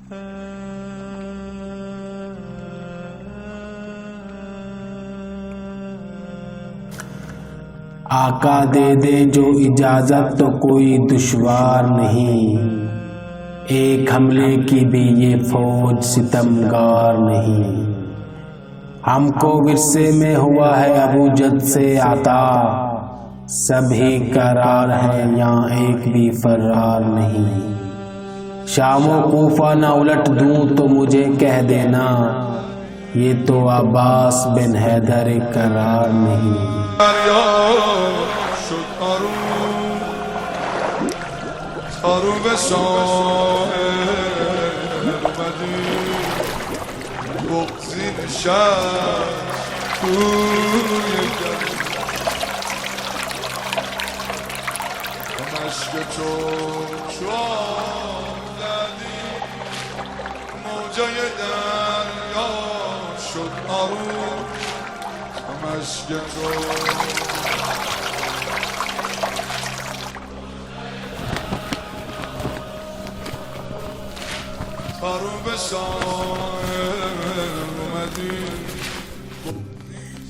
आका दे दे जो इजाजत तो कोई दुश्वार नहीं, एक हमले की भी ये फौज सितमगार नहीं। हमको विरसे में हुआ है अबूजद से आता, सभी करार है यहाँ एक भी फरार नहीं। शामो कूफा ना उलट दूं तो मुझे कह देना, ये तो अब्बास बिन हैदर करार नहीं।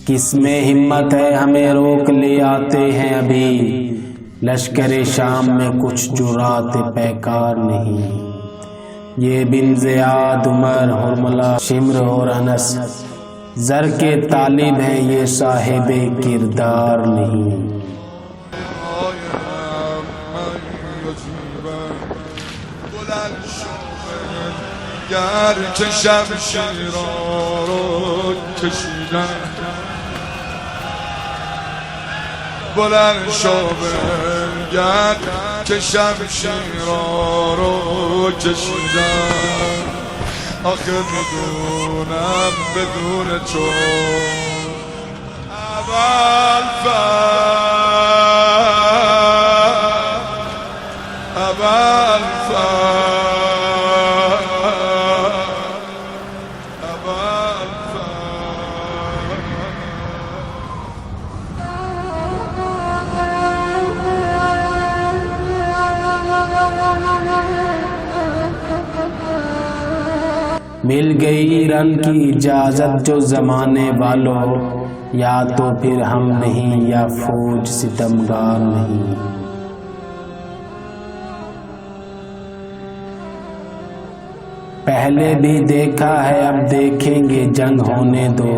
किसमें हिम्मत है हमें रोक ले आते हैं अभी, लश्करे शाम में कुछ जो रात पैकार नहीं। ये बिन ज़ियाद उमर हुरमला शिम्र और अनस ज़र के तालिब हैं, ये साहिबे किरदार नहीं। بلند شو بنگرد که شمشیرها رو کشیدن. آخه میدونم بدون تو मिल गई रन की इजाजत जो जमाने वालों, या तो फिर हम नहीं या फौज सितमगार नहीं। पहले भी देखा है अब देखेंगे जंग होने दो,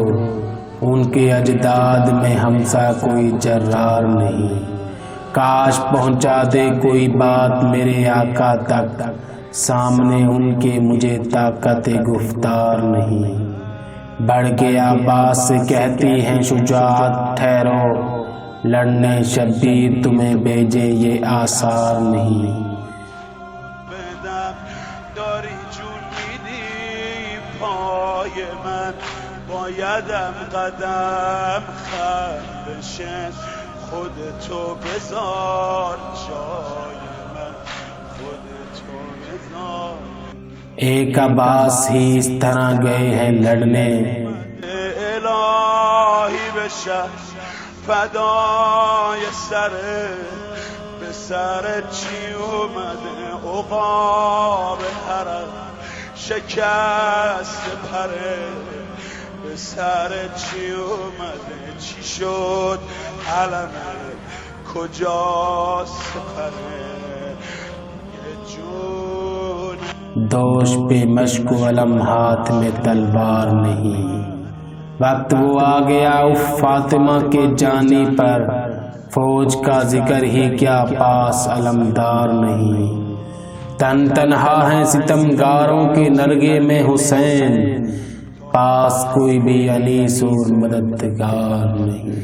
उनके अजदाद में हमसा कोई जर्रार नहीं। काश पहुंचा दे कोई बात मेरे आका तक, सामने उनके मुझे ताकत गुफ्तार नहीं। बढ़ के अब्बास से कहती हैं शुजाअत ठहरो, लड़ने शब्बीर तुम्हें भेजे ये आसार नहीं। एक अब्बास ही इस तरह गए हैं लड़ने, इलाही बशा फदाय सर به سر چی اومده عقاب حرم شکست پره به سر چی اومده چی شد علمه کجاست پره یه جون दोष पे मश्क अलम हाथ में तलवार नहीं। वक्त वो आ गया उफ फातिमा के जानी पर, फौज का जिक्र ही क्या पास अलमदार नहीं। तन तनहा हैं सितमगारों के नरगे में हुसैन, पास कोई भी अनीस और मददगार नहीं।